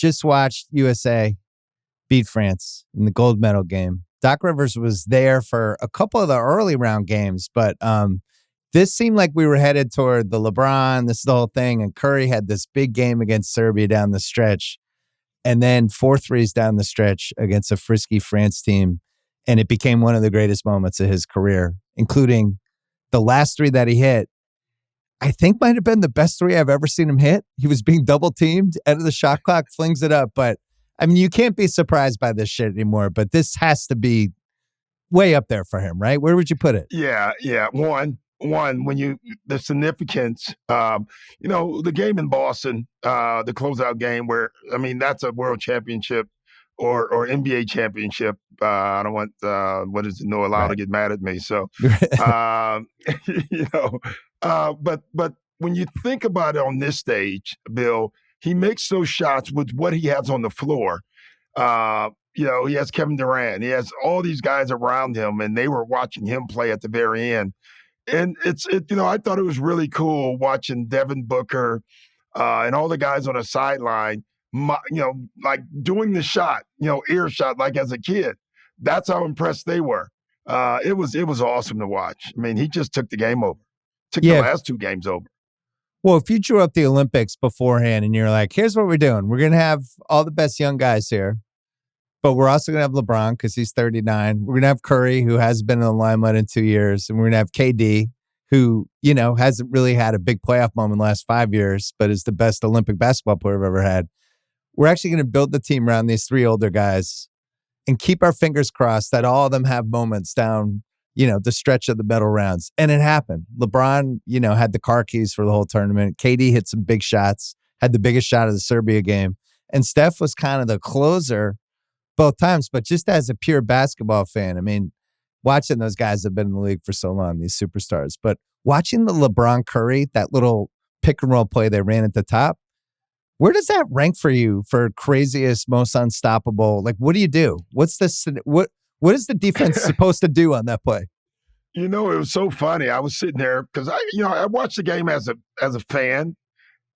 just watched USA beat France in the gold medal game. Doc Rivers was there for a couple of the early round games, but this seemed like we were headed toward the LeBron, this is the whole thing, and Curry had this big game against Serbia down the stretch, and then 4 threes down the stretch against a frisky France team, and it became one of the greatest moments of his career, including the last 3 that he hit. I think might have been the best 3 I've ever seen him hit. He was being double teamed, end of the shot clock, flings it up, but I mean, you can't be surprised by this shit anymore, but this has to be way up there for him, right? Where would you put it? Yeah. One, when the significance, the game in Boston, the closeout game where, I mean, that's a world championship or NBA championship. I don't want, Noah Lau to get mad at me. So, but when you think about it on this stage, Bill, he makes those shots with what he has on the floor. He has Kevin Durant. He has all these guys around him, and they were watching him play at the very end. And I thought it was really cool watching Devin Booker and all the guys on the sideline, like doing the shot, ear shot, like as a kid. That's how impressed they were. It was awesome to watch. I mean, he just took the game over. Took the last 2 games over. Well, if you drew up the Olympics beforehand and you're like, here's what we're doing. We're going to have all the best young guys here, but we're also going to have LeBron because he's 39. We're going to have Curry, who has been in the limelight in 2 years. And we're going to have KD, who, hasn't really had a big playoff moment in the last 5 years, but is the best Olympic basketball player I've ever had. We're actually going to build the team around these 3 older guys and keep our fingers crossed that all of them have moments down the stretch of the medal rounds. And it happened. LeBron, had the car keys for the whole tournament. KD hit some big shots, had the biggest shot of the Serbia game. And Steph was kind of the closer both times. But just as a pure basketball fan, I mean, watching those guys have been in the league for so long, these superstars. But watching the LeBron Curry, that little pick and roll play they ran at the top, where does that rank for you for craziest, most unstoppable? Like, what do you do? What's this? What is the defense supposed to do on that play? It was so funny. I was sitting there because I watched the game as a fan,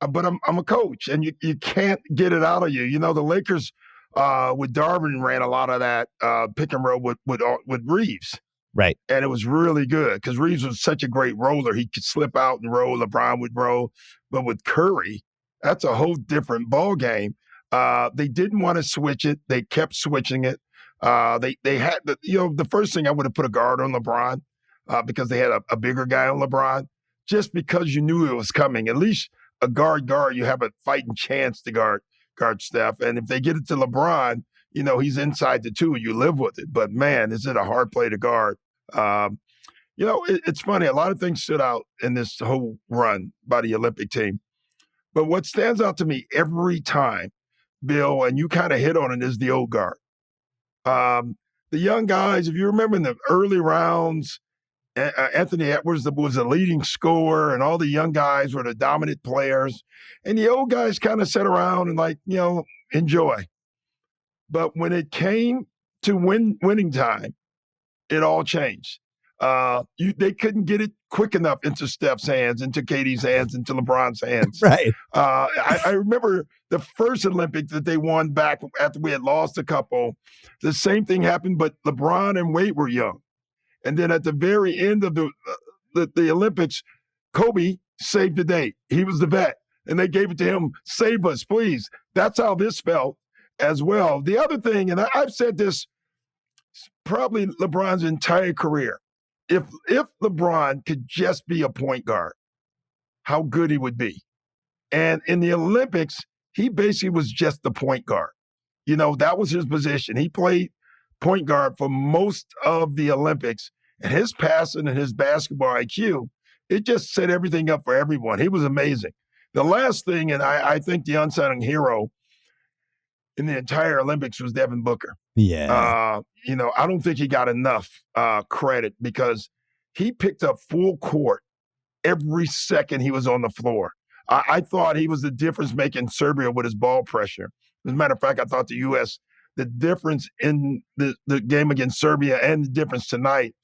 but I'm a coach, and you can't get it out of you. The Lakers with Darvin ran a lot of that pick and roll with Reeves, right? And it was really good because Reeves was such a great roller. He could slip out and roll. LeBron would roll, but with Curry, that's a whole different ball game. They didn't want to switch it. They kept switching it. They had the first thing I would have put a guard on LeBron because they had a bigger guy on LeBron just because you knew it was coming. At least a guard, you have a fighting chance to guard Steph. And if they get it to LeBron, he's inside the 2. You live with it. But man, is it a hard play to guard? It's funny. A lot of things stood out in this whole run by the Olympic team. But what stands out to me every time, Bill, and you kind of hit on it, is the old guard. The young guys, if you remember in the early rounds, Anthony Edwards was the leading scorer, and all the young guys were the dominant players. And the old guys kind of sat around and enjoy. But when it came to winning time, it all changed. They couldn't get it quick enough into Steph's hands, into KD's hands, into LeBron's hands. Right. I remember the first Olympic that they won back after we had lost a couple. The same thing happened, but LeBron and Wade were young. And then at the very end of the Olympics, Kobe saved the day. He was the vet, and they gave it to him. Save us, please. That's how this felt as well. The other thing, and I've said this probably LeBron's entire career, if LeBron could just be a point guard, how good he would be. And in the Olympics, he basically was just the point guard. That was his position. He played point guard for most of the Olympics, and his passing and his basketball IQ, it just set everything up for everyone. He was amazing. The last thing, and I think the unsung hero in the entire Olympics was Devin Booker. Yeah. I don't think he got enough credit because he picked up full court every second he was on the floor. I thought he was the difference making Serbia with his ball pressure. As a matter of fact, I thought the U.S., the difference in the game against Serbia and the difference tonight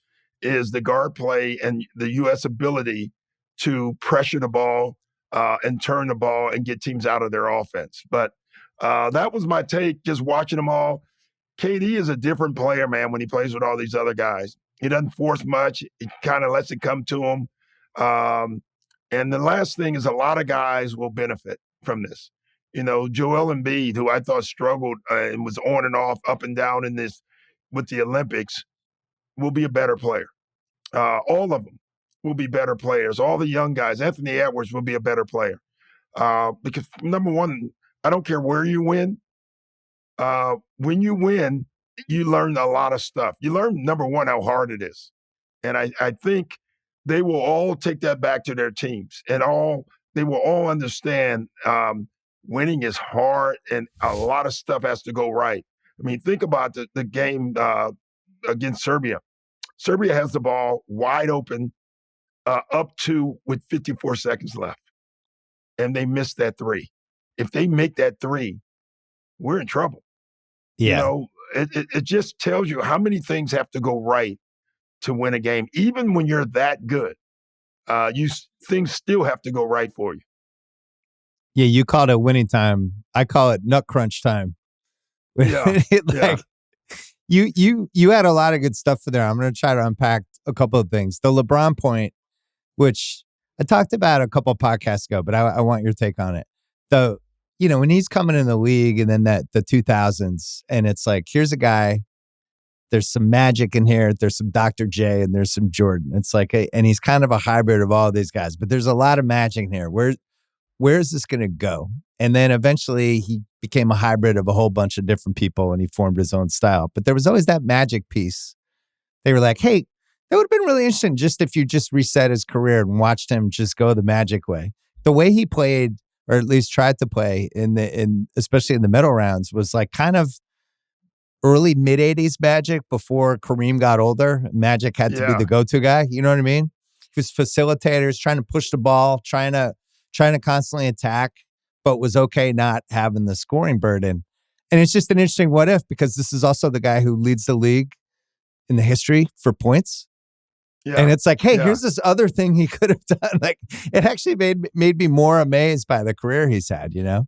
is the guard play and the U.S. ability to pressure the ball and turn the ball and get teams out of their offense. But That was my take, just watching them all. KD is a different player, man, when he plays with all these other guys. He doesn't force much. He kind of lets it come to him. And the last thing is a lot of guys will benefit from this. Joel Embiid, who I thought struggled and was on and off, up and down in this with the Olympics, will be a better player. All of them will be better players. All the young guys, Anthony Edwards will be a better player. Because number one, I don't care where you win. When you win, you learn a lot of stuff. You learn, number one, how hard it is. And I think they will all take that back to their teams, and they will all understand winning is hard and a lot of stuff has to go right. I mean, think about the game against Serbia. Serbia has the ball wide open, up to with 54 seconds left, and they missed that three. If they make that three, we're in trouble. Yeah. It just tells you how many things have to go right to win a game. Even when you're that good, things still have to go right for you. Yeah, you called it winning time. I call it nut crunch time. Yeah. You had a lot of good stuff for there. I'm going to try to unpack a couple of things. The LeBron point, which I talked about a couple of podcasts ago, but I want your take on it. When he's coming in the league and then the 2000s, and it's like, here's a guy, there's some magic in here, there's some Dr. J, and there's some Jordan. It's like, and he's kind of a hybrid of all these guys, but there's a lot of magic in here. Where's this going to go? And then eventually he became a hybrid of a whole bunch of different people and he formed his own style. But there was always that magic piece. They were like, hey, that would have been really interesting just if you just reset his career and watched him just go the magic way. The way he played, or at least tried to play especially in the middle rounds, was like kind of early mid 80s Magic before Kareem got older. Magic had to be the go-to guy. You know what I mean? He was facilitators, trying to push the ball, trying to constantly attack, but was okay not having the scoring burden. And it's just an interesting what if, because this is also the guy who leads the league in the history for points. Yeah. And it's like, hey, here's this other thing he could have done. Like, it actually made me more amazed by the career he's had, Yeah,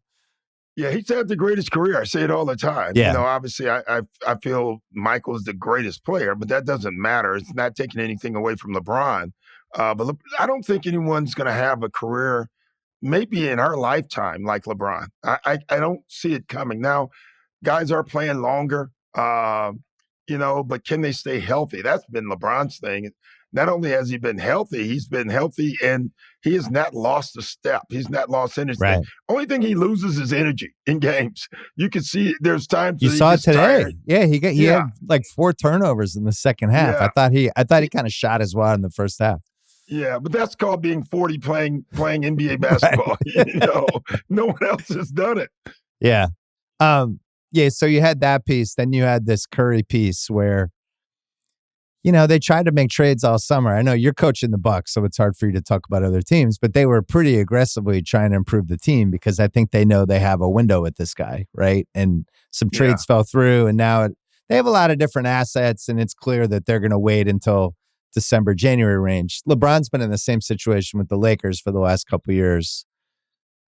he's had the greatest career. I say it all the time. Yeah. Obviously, I feel Michael's the greatest player, but that doesn't matter. It's not taking anything away from LeBron. But I don't think anyone's going to have a career maybe in our lifetime like LeBron. I don't see it coming. Now, guys are playing longer, but can they stay healthy? That's been LeBron's thing. Not only has he been healthy, he's been healthy and he has not lost a step. He's not lost anything. Right. Only thing he loses is energy in games. You can see there's times you saw it today. Tired. Yeah, he had like 4 turnovers in the second half. Yeah. I thought he kind of shot his wad in the first half. Yeah, but that's called being 40 playing NBA basketball. Right. No one else has done it. Yeah. So you had that piece. Then you had this Curry piece where, they tried to make trades all summer. I know you're coaching the Bucks, so it's hard for you to talk about other teams, but they were pretty aggressively trying to improve the team because I think they know they have a window with this guy, right? And some trades fell through, and now they have a lot of different assets, and it's clear that they're going to wait until December, January range. LeBron's been in the same situation with the Lakers for the last couple of years,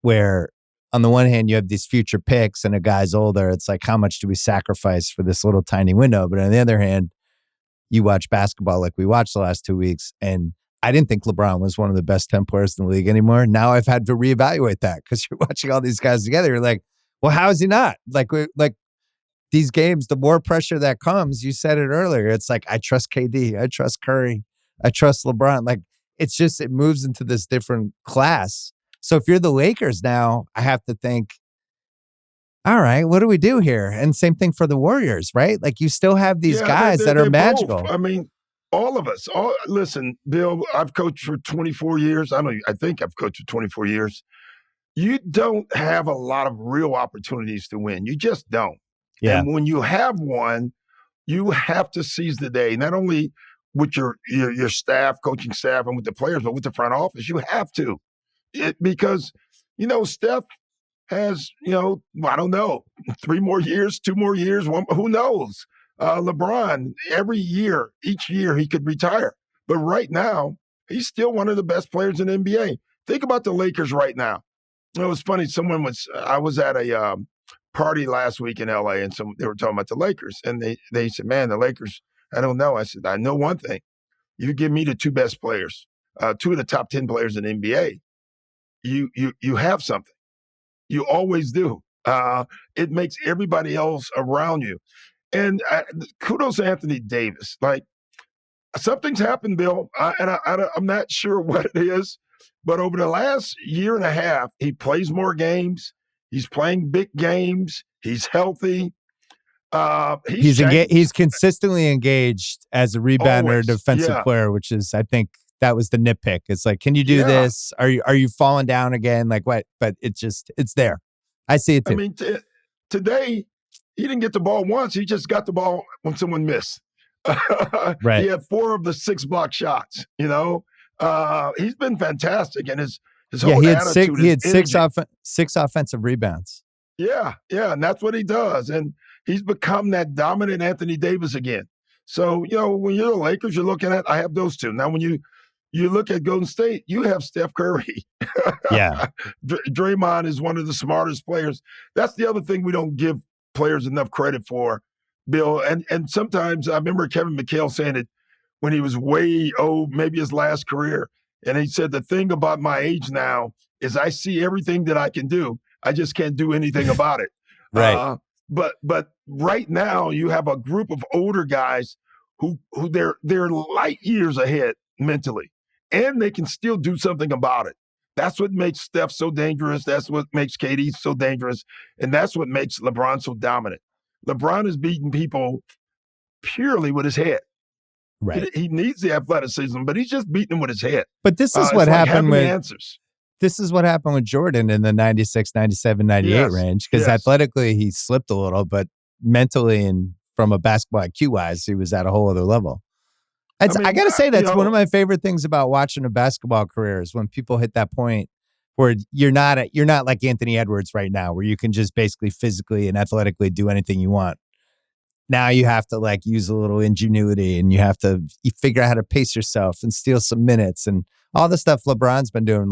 where on the one hand, you have these future picks and a guy's older. It's like, how much do we sacrifice for this little tiny window? But on the other hand, you watch basketball like we watched the last 2 weeks, and I didn't think LeBron was one of the best 10 players in the league anymore. Now I've had to reevaluate that because you're watching all these guys together. You're like, well, how is he not? Like these games, the more pressure that comes, you said it earlier, it's like, I trust KD, I trust Curry, I trust LeBron. Like, it's just, it moves into this different class. So if you're the Lakers now, I have to think, all right, what do we do here? And same thing for the Warriors, right? Like, you still have these guys that are magical. Both. I mean, all of us. Listen, Bill, I've coached for 24 years. I think I've coached for 24 years. You don't have a lot of real opportunities to win. You just don't. Yeah. And when you have one, you have to seize the day, not only with your staff, coaching staff, and with the players, but with the front office. You have to. Because, Steph has, I don't know, 3 more years, 2 more years, who knows? LeBron, each year he could retire. But right now, he's still one of the best players in the NBA. Think about the Lakers right now. It was funny. I was at a party last week in LA, and they were talking about the Lakers, and they said, "Man, the Lakers." I don't know. I said, "I know one thing. You give me the two best players, two of the top 10 players in the NBA. You have something. You always do. It makes everybody else around you." And kudos to Anthony Davis. Like, something's happened, Bill, I'm not sure what it is, but over the last year and a half, he plays more games. He's playing big games. He's healthy. He's consistently engaged as a rebounder, defensive player, which is, I think, that was the nitpick. It's like, can you do this? Are you falling down again? Like what? But it's there. I see it too. I mean, today he didn't get the ball once. He just got the ball when someone missed. Right. He had 4 of the 6 block shots. He's been fantastic, and his whole attitude. He had six offensive rebounds. Yeah, and that's what he does, and he's become that dominant Anthony Davis again. So when you're the Lakers, you're looking at, I have those two. Now, when you look at Golden State, you have Steph Curry. Yeah, Draymond is one of the smartest players. That's the other thing we don't give players enough credit for, Bill. And sometimes I remember Kevin McHale saying it when he was way old, maybe his last career. And he said, the thing about my age now is I see everything that I can do. I just can't do anything about it. Right. But right now you have a group of older guys who they're light years ahead mentally, and they can still do something about it. That's what makes Steph so dangerous. That's what makes KD so dangerous. And that's what makes LeBron so dominant. LeBron is beating people purely with his head. Right. He needs the athleticism, but he's just beating them with his head. But this is what happened with answers. This is what happened with Jordan in the 96, 97, 98 range, because athletically he slipped a little, but mentally and from a basketball IQ wise, he was at a whole other level. I got to say, that's one of my favorite things about watching a basketball career is when people hit that point where you're not like Anthony Edwards right now, where you can just basically physically and athletically do anything you want. Now you have to like use a little ingenuity, and you figure out how to pace yourself and steal some minutes and all the stuff LeBron's been doing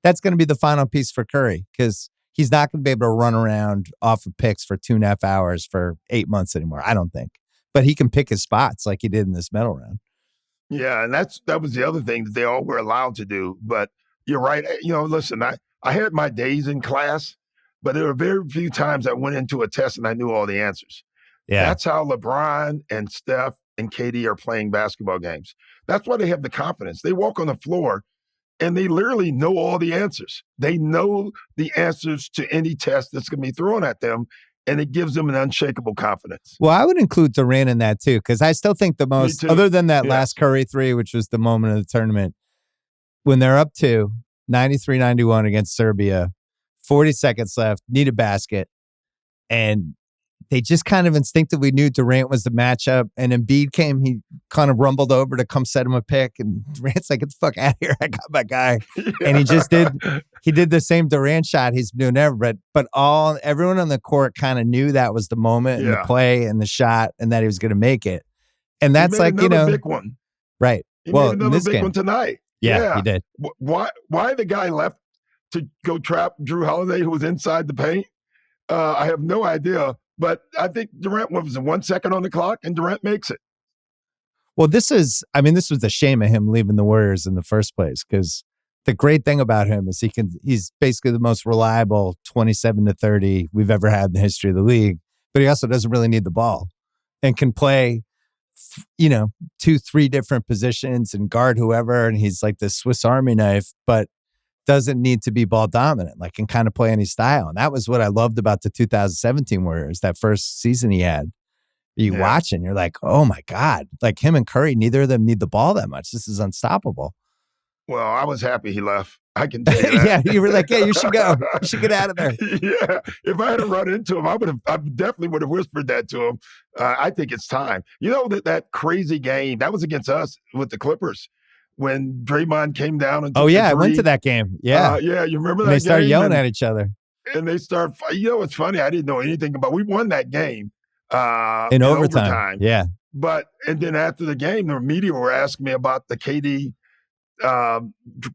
that's going to be the final piece for Curry, because he's not going to be able to run around off of picks for 2.5 hours for 8 months anymore, I don't think. But he can pick his spots like he did in this medal round. Yeah, and that was the other thing that they all were allowed to do. But you're right. Listen, I had my days in class, but there were very few times I went into a test and I knew all the answers. Yeah. That's how LeBron and Steph and KD are playing basketball games. That's why they have the confidence. They walk on the floor and they literally know all the answers. They know the answers to any test that's going to be thrown at them, and it gives them an unshakable confidence. Well, I would include Durant in that too, because I still think the most, other than that last Curry 3, which was the moment of the tournament, when they're up to 93-91 against Serbia, 40 seconds left, need a basket, and they just kind of instinctively knew Durant was the matchup, and Embiid came, he kind of rumbled over to come set him a pick, and Durant's like, get the fuck out of here, I got my guy. And he did the same Durant shot he's been doing ever, but everyone on the court kind of knew that was the moment and the play and the shot, and that he was going to make it. And that's like, big one. Right. He made another big one tonight. Yeah, he did. Why the guy left to go trap Drew Holiday, who was inside the paint? I have no idea. But I think Durant was 1 second on the clock, and Durant makes it. Well, this was the shame of him leaving the Warriors in the first place, because the great thing about him is he's basically the most reliable 27-30 we've ever had in the history of the league, but he also doesn't really need the ball and can play, 2-3 different positions and guard whoever, and he's like this Swiss Army knife, but doesn't need to be ball dominant, like can kind of play any style. And that was what I loved about the 2017 Warriors, that first season he had. You watch and you're like, oh my God, like him and Curry, neither of them need the ball that much. This is unstoppable. Well, I was happy he left. I can tell you that. Yeah, you were like, yeah, you should go. You should get out of there. Yeah, if I had run into him, I definitely would have whispered that to him. I think it's time. That crazy game, that was against us with the Clippers, when Draymond came down and took I went to that game. Yeah. You remember that game? They started yelling at each other. And they start, it's funny, I didn't know anything about, we won that game. In overtime. Yeah. And then after the game, the media were asking me about the KD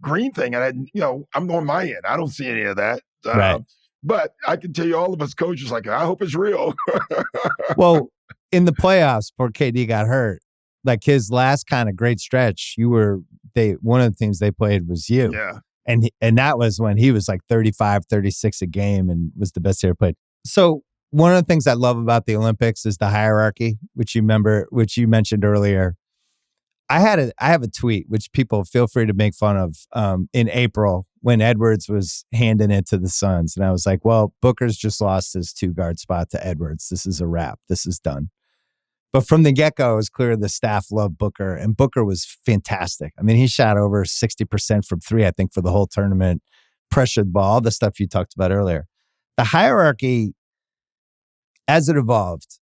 Green thing. And I'm on my end. I don't see any of that. Right. But I can tell you, all of us coaches like, I hope it's real. Well, in the playoffs before KD got hurt, like his last kind of great stretch, one of the teams they played was you. Yeah. And that was when he was like 35, 36 a game and was the best he ever played. So one of the things I love about the Olympics is the hierarchy, which you mentioned earlier. I have a tweet, which people feel free to make fun of, in April when Edwards was handing it to the Suns. And I was like, well, Booker's just lost his 2-guard spot to Edwards. This is a wrap. This is done. But from the get-go, it was clear the staff loved Booker, and Booker was fantastic. I mean, he shot over 60% from three, I think, for the whole tournament, pressured the ball, all the stuff you talked about earlier. The hierarchy, as it evolved,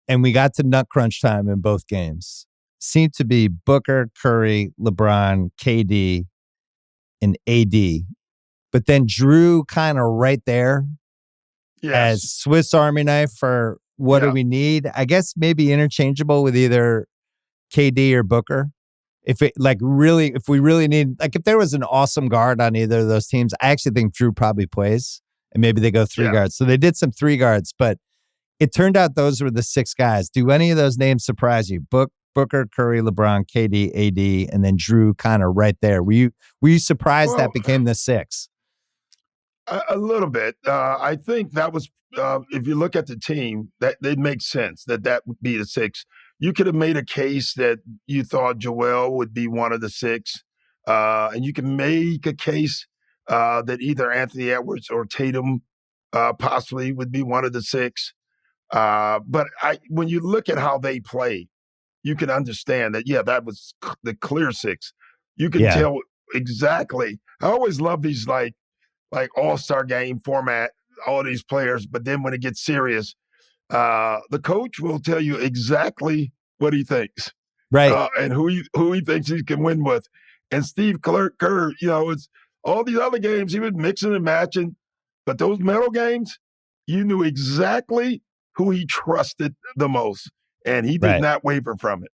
and we got to nut crunch time in both games, seemed to be Booker, Curry, LeBron, KD, and AD. But then Drew kind of right there as Swiss Army knife for what do we need? I guess maybe interchangeable with either KD or Booker. If we really need, like if there was an awesome guard on either of those teams, I actually think Drew probably plays and maybe they go 3 guards. So they did some 3 guards, but it turned out those were the 6 guys. Do any of those names surprise you? Booker, Curry, LeBron, KD, AD, and then Drew kind of right there. Were you surprised that became the 6? A little bit. I think that was, if you look at the team, that it makes sense that would be the 6. You could have made a case that you thought Joel would be one of the 6. And you can make a case that either Anthony Edwards or Tatum possibly would be one of the 6. But when you look at how they played, you can understand that, that was the clear 6. You can tell exactly. I always love these like all-star game format, all these players, but then when it gets serious, the coach will tell you exactly what he thinks, right, and who he thinks he can win with. And Steve Kerr, it's all these other games he was mixing and matching, but those medal games, you knew exactly who he trusted the most, and he did not waver from it.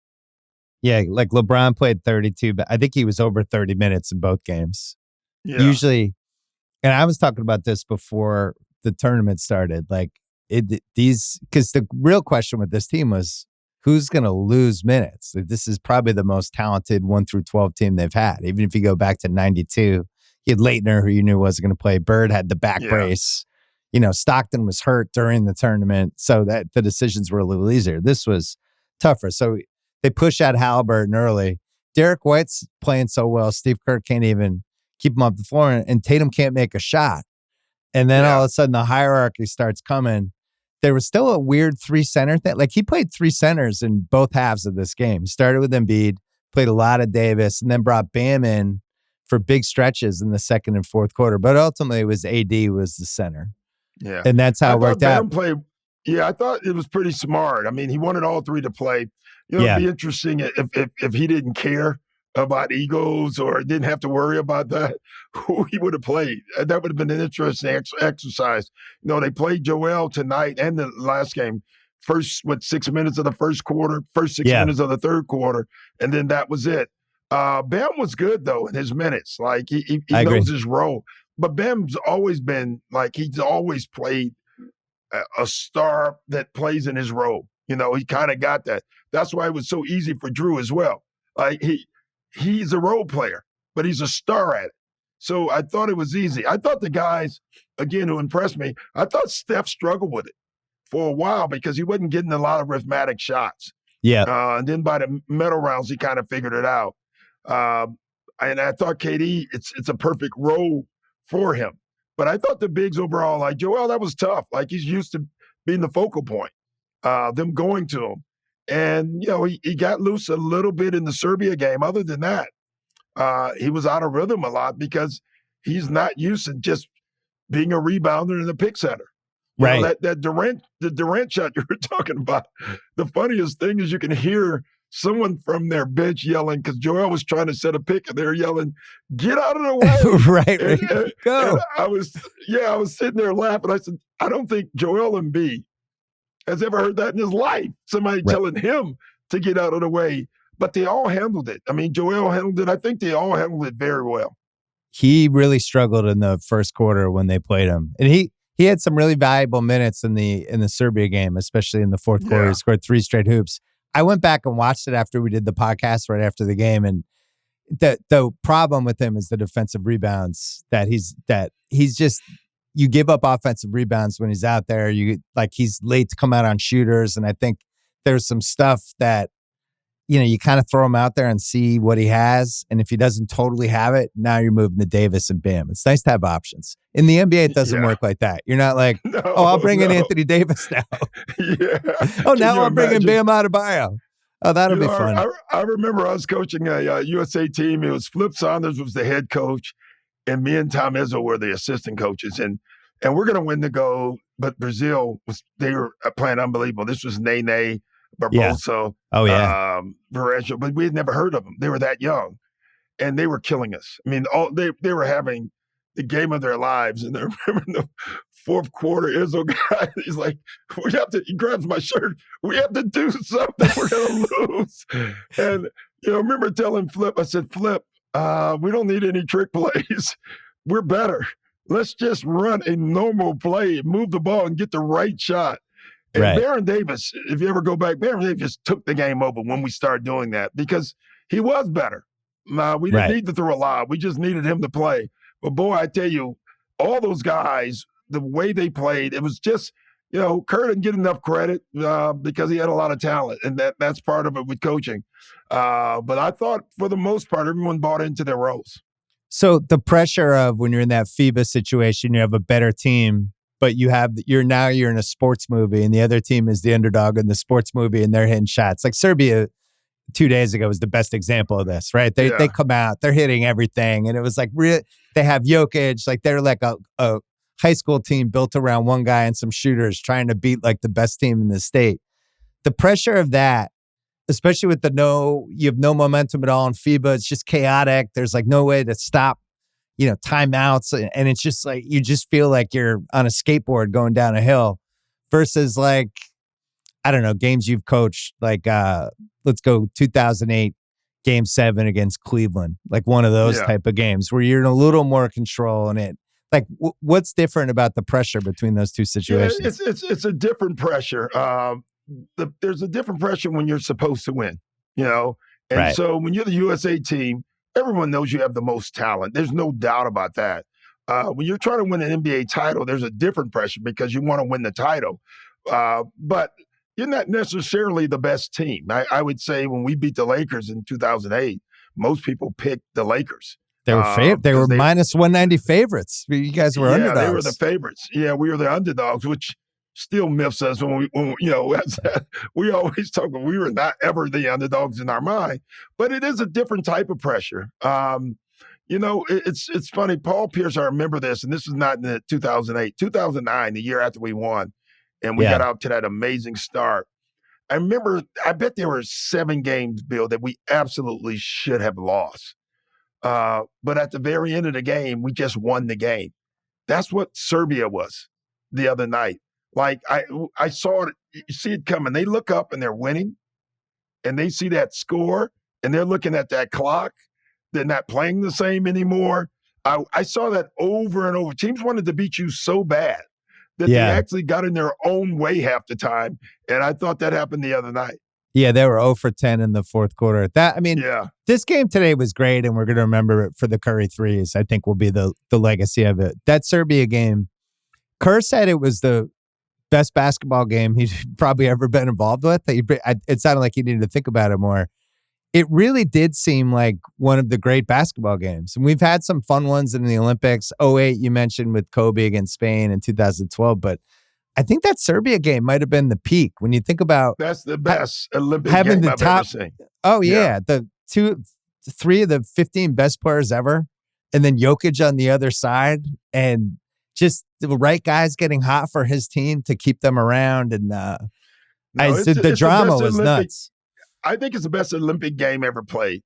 Yeah, like LeBron played 32, but I think he was over 30 minutes in both games. Yeah. Usually. And I was talking about this before the tournament started. Like because the real question with this team was who's going to lose minutes. Like, this is probably the most talented 1 through 12 team they've had. Even if you go back to '92, you had Leitner, who you knew wasn't going to play. Bird had the back brace. Stockton was hurt during the tournament, so that the decisions were a little easier. This was tougher. So they push out Halliburton early. Derek White's playing so well. Steve Kerr can't even keep him off the floor, and Tatum can't make a shot. And then all of a sudden the hierarchy starts coming. There was still a weird 3-center thing. Like he played 3 centers in both halves of this game. He started with Embiid, played a lot of Davis, and then brought Bam in for big stretches in the second and fourth quarter. But ultimately it was AD was the center. Yeah. And that's how it worked out. I thought it was pretty smart. I mean, he wanted all 3 to play. It'd be interesting if he didn't care about egos or didn't have to worry about that, who he would have played. That would have been an interesting exercise. They played Joel tonight and the last game. First, 6 minutes of the first quarter, first 6 minutes of the third quarter, and then that was it. Bam was good, though, in his minutes. Like, he knows his role. But Bam's always been, like, he's always played a star that plays in his role. He kind of got that. That's why it was so easy for Drew as well. Like, he's a role player, but he's a star at it. So I thought it was easy. I thought the guys, again, who impressed me, I thought Steph struggled with it for a while because he wasn't getting a lot of rhythmic shots. Yeah. And then by the medal rounds, he kind of figured it out. And I thought KD, it's a perfect role for him. But I thought the bigs overall, like Joel, that was tough. Like he's used to being the focal point, them going to him. And, he got loose a little bit in the Serbia game. Other than that, he was out of rhythm a lot because he's not used to just being a rebounder and a pick setter. Right. The Durant shot you were talking about. The funniest thing is you can hear someone from their bench yelling because Joel was trying to set a pick and they're yelling, "Get out of the way!" Right. Go. And I was sitting there laughing. I said, I don't think Joel Embiid has ever heard that in his life. Somebody telling him to get out of the way. But they all handled it. I mean, Joel handled it. I think they all handled it very well. He really struggled in the first quarter when they played him. And He had some really valuable minutes in the Serbia game, especially in the fourth quarter. He Yeah. scored 3 straight hoops. I went back and watched it after we did the podcast right after the game, and the problem with him is the defensive rebounds that he's just, you give up offensive rebounds when he's out there. He's late to come out on shooters, and I think there's some stuff that, you kind of throw him out there and see what he has. And if he doesn't totally have it, now you're moving to Davis and bam. It's nice to have options. In the NBA, it doesn't work like that. You're not like, I'll bring in Anthony Davis now. Yeah. Now I'll bring in Bam Adebayo. Oh, that'll be fun. I remember I was coaching a USA team. It was Flip Saunders was the head coach, and me and Tom Izzo were the assistant coaches. And we're going to win the gold, but Brazil they were playing unbelievable. This was Nene, Barbosa, Varejao, but we had never heard of them. They were that young, and they were killing us. I mean, they were having the game of their lives. And I remember in the fourth quarter, Izzo guy, he's like, he grabs my shirt. We have to do something. We're going to lose. And, I remember telling Flip, I said, Flip, we don't need any trick plays. We're better. Let's just run a normal play, move the ball, and get the right shot. And Baron Davis, if you ever go back, Baron Davis took the game over when we started doing that because he was better. We didn't need to throw a lob. We just needed him to play. But, boy, I tell you, all those guys, the way they played, it was just, Kerr didn't get enough credit because he had a lot of talent, and that's part of it with coaching. But I thought, for the most part, everyone bought into their roles. So the pressure of when you're in that FIBA situation, you have a better team, but you're in a sports movie, and the other team is the underdog in the sports movie, and they're hitting shots. Like Serbia 2 days ago was the best example of this, right? They come out, they're hitting everything, and it was like they have Jokic, like they're like a high school team built around one guy and some shooters trying to beat like the best team in the state. The pressure of that, especially with you have no momentum at all in FIBA, it's just chaotic. There's like no way to stop, timeouts. And it's just like, you just feel like you're on a skateboard going down a hill versus like, I don't know, games you've coached, like let's go 2008 Game 7 against Cleveland, like one of those type of games where you're in a little more control in it. Like, what's different about the pressure between those two situations? Yeah, it's a different pressure. There's a different pressure when you're supposed to win, And so when you're the USA team, everyone knows you have the most talent. There's no doubt about that. When you're trying to win an NBA title, there's a different pressure because you want to win the title. But you're not necessarily the best team. I would say when we beat the Lakers in 2008, most people picked the Lakers. They were minus 190 favorites. You guys were underdogs. Yeah, they were the favorites. Yeah, we were the underdogs, which still miffs us when we always talk about we were not ever the underdogs in our mind. But it is a different type of pressure. It's funny. Paul Pierce, I remember this, and this is not in the 2008, 2009, the year after we won, and we got out to that amazing start. I remember, I bet there were 7 games, Bill, that we absolutely should have lost. But at the very end of the game, we just won the game. That's what Serbia was the other night. Like I saw it, you see it coming. They look up and they're winning, and they see that score, and they're looking at that clock. They're not playing the same anymore. I saw that over and over. Teams wanted to beat you so bad that they actually got in their own way half the time, and I thought that happened the other night. Yeah, they were 0 for 10 in the fourth quarter. This game today was great, and we're going to remember it for the Curry threes. I think will be the legacy of it. That Serbia game, Kerr said it was the best basketball game he's probably ever been involved with. It sounded like he needed to think about it more. It really did seem like one of the great basketball games. And we've had some fun ones in the Olympics. 2008, you mentioned with Kobe against Spain in 2012, but I think that Serbia game might have been the peak when you think about that's the best Olympic game I've ever seen. Oh yeah, the 3 of the 15 best players ever, and then Jokic on the other side, and just the right guys getting hot for his team to keep them around. And the drama was nuts. I think it's the best Olympic game ever played,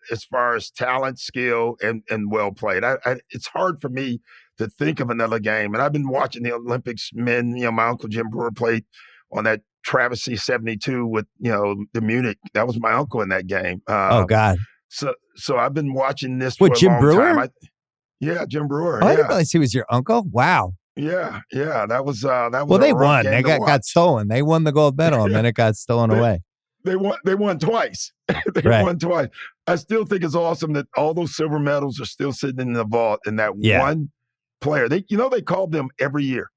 as far as talent, skill, and well played. It's hard for me to think of another game. And I've been watching the Olympics men. My uncle Jim Brewer played on that Travesty 72 with, the Munich. That was my uncle in that game. Oh, God. So I've been watching this for a Jim long Brewer? time. Yeah, Jim Brewer. I didn't realize he was your uncle. Wow. Yeah, that was Well, a they rough won. They game to got watch. stolen. They won the gold medal, and then it got stolen They away. they won twice. They Right. won twice. I still think it's awesome that all those silver medals are still sitting in the vault, and that Yeah. one player. They called them every year.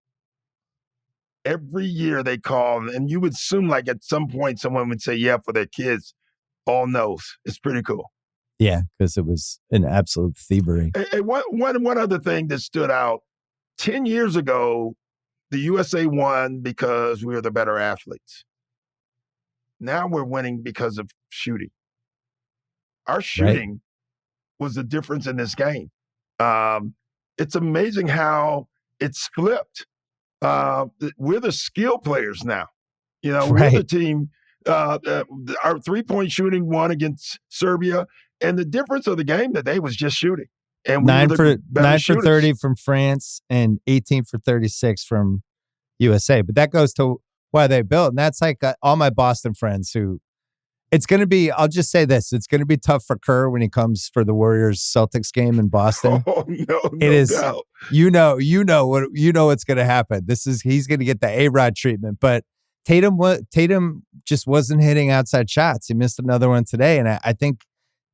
Every year they call, and you would assume like at some point someone would say, yeah, for their kids, all knows. It's pretty cool. Yeah, because it was an absolute thievery. And one other thing that stood out, 10 years ago, the USA won because we were the better athletes. Now we're winning because of shooting. Our shooting was the difference in this game. It's amazing how it's flipped. We're the skill players now. We're the team. Our 3-point shooting won against Serbia, and the difference of the game today was just shooting. And 9 for 30 shooters. from France and 18 for 36 from USA. But that goes to why they built, and that's like all my Boston friends who. It's going to be, I'll just say this, it's going to be tough for Kerr when he comes for the Warriors-Celtics game in Boston. Oh, no doubt. You know what's going to happen. He's going to get the A-Rod treatment, but Tatum just wasn't hitting outside shots. He missed another one today, and I think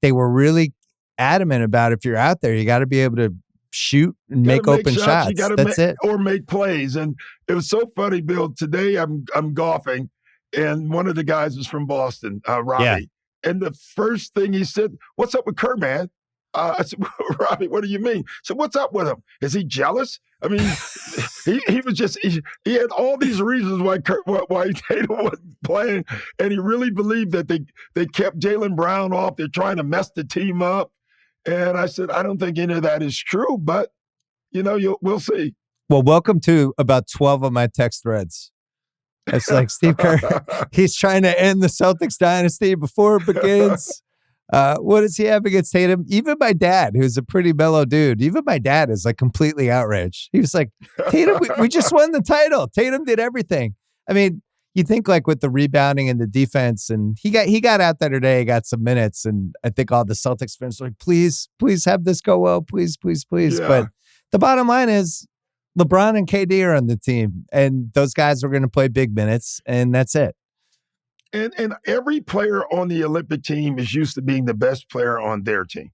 they were really adamant about if you're out there, you got to be able to shoot and make open shots. That's it. Or make plays. And it was so funny, Bill. Today I'm golfing, and one of the guys is from Boston, Robbie. Yeah. And the first thing he said, "What's up with Kerr, man?" I said, "Robbie, what do you mean?" So what's up with him? Is he jealous? I mean, he was just he had all these reasons why Tatum wasn't playing, and he really believed that they kept Jaylen Brown off. They're trying to mess the team up. And I said, I don't think any of that is true, but we'll see. Well, welcome to about 12 of my text threads. It's like Steve Kerr, he's trying to end the Celtics dynasty before it begins. What does he have against Tatum? Even my dad, who's a pretty mellow dude, even my dad is like completely outraged. He was like, Tatum, we just won the title. Tatum did everything. I mean, you think like with the rebounding and the defense, and he got out there today, got some minutes, and I think all the Celtics fans were like, please have this go well, please. Yeah. But the bottom line is LeBron and KD are on the team, and those guys are going to play big minutes, and that's it. And every player on the Olympic team is used to being the best player on their team.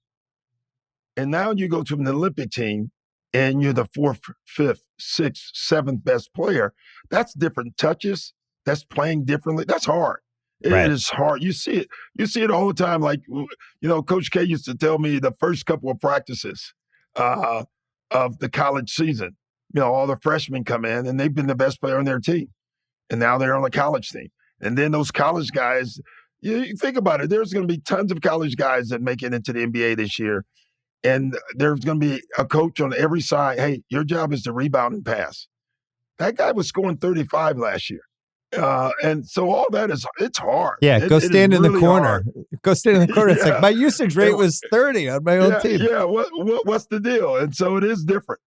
And now you go to an Olympic team, and you're the 4th, 5th, 6th, 7th best player. That's different touches. That's playing differently. That's hard. It is hard. You see it all the time. Like, Coach K used to tell me the first couple of practices of the college season, all the freshmen come in and they've been the best player on their team. And now they're on the college team. And then those college guys, you think about it, there's going to be tons of college guys that make it into the NBA this year. And there's going to be a coach on every side. Hey, your job is to rebound and pass. That guy was scoring 35 last year. And so all that it's hard. Yeah, go stand in the corner. Hard. Go stand in the corner. It's like my usage rate was 30 on my own team. Yeah, what's the deal? And so it is different.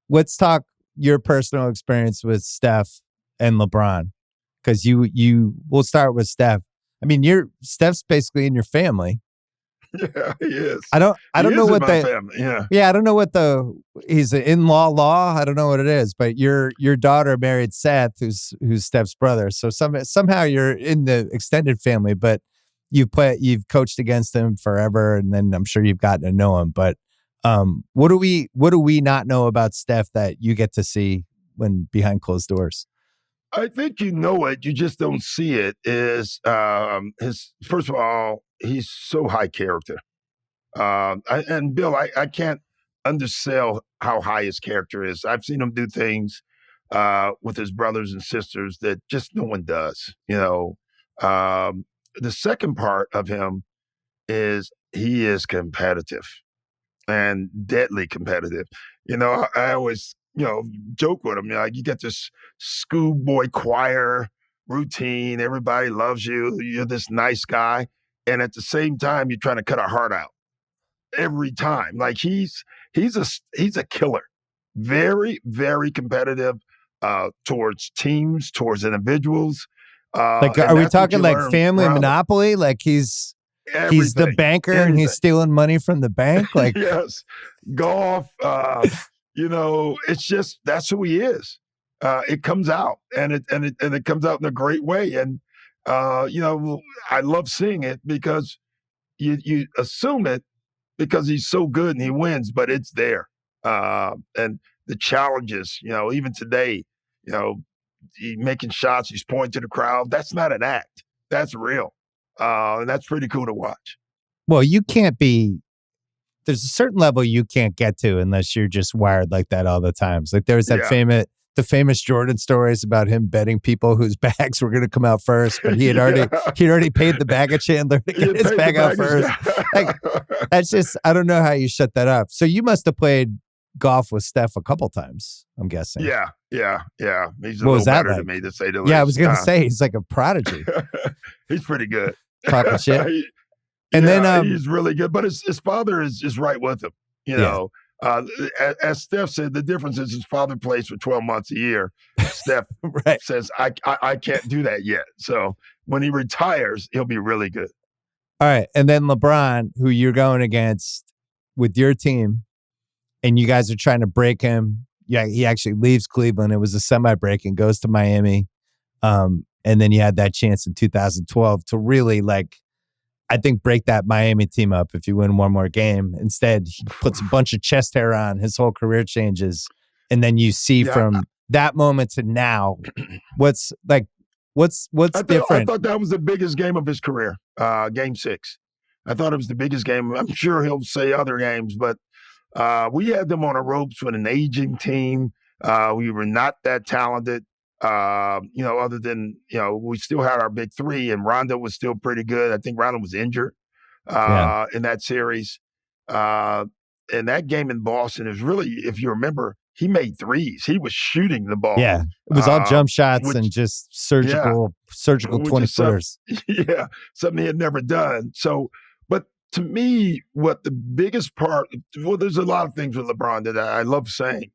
Let's talk your personal experience with Steph and LeBron, because we'll start with Steph. I mean, Steph's basically in your family. Yeah, he is. I don't know what family. I don't know what he's an in-law. I don't know what it is, but your daughter married Seth, who's Steph's brother. So somehow you're in the extended family, but you've coached against him forever, and then I'm sure you've gotten to know him. But what do we not know about Steph that you get to see when behind closed doors? I think you know it. You just don't see it. Is first of all, he's so high character. And Bill, I can't undersell how high his character is. I've seen him do things with his brothers and sisters that just no one does. The second part of him is he is competitive and deadly competitive. I always joke with him. You get this schoolboy choir routine. Everybody loves you. You're this nice guy. And at the same time, you're trying to cut a heart out every time. Like he's a killer. Very, very competitive towards teams, towards individuals. Are we talking like family monopoly? Like he's the banker and he's stealing money from the bank? Like yes, golf. It's just that's who he is. It comes out, and it comes out in a great way. And I love seeing it because you assume it because he's so good and he wins, but it's there. And the challenges, even today, making shots, he's pointing to the crowd. That's not an act. That's real. And that's pretty cool to watch. Well, there's a certain level you can't get to unless you're just wired like that all the time. Like there was that famous Jordan stories about him betting people whose bags were going to come out first, but he'd already paid the baggage handler to get his bag out first. Like, that's just, I don't know how you shut that up. So you must have played golf with Steph a couple times, I'm guessing. Yeah. He's a little better than me, to say the least. Yeah, I was going to say, he's like a prodigy. He's pretty good. Talking shit. Then he's really good, but his father is right with him. As Steph said, the difference is his father plays for 12 months a year. Steph says, I can't do that yet. So when he retires, he'll be really good. All right. And then LeBron, who you're going against with your team, and you guys are trying to break him. Yeah, he actually leaves Cleveland. It was a semi-break and goes to Miami. And then you had that chance in 2012 to really, I think, break that Miami team up if you win one more game. Instead, he puts a bunch of chest hair on. His whole career changes. And then you see from that moment to now, what's different? I thought that was the biggest game of his career, Game 6. I thought it was the biggest game. I'm sure he'll say other games, but we had them on the ropes with an aging team. We were not that talented. Other than, we still had our big three, and Rondo was still pretty good. I think Rondo was injured in that series. And that game in Boston is really, if you remember, he made threes. He was shooting the ball. Yeah, it was all jump shots and just surgical 20-footers. Yeah, something he had never done. So, but to me, what the biggest part, there's a lot of things with LeBron that I love saying.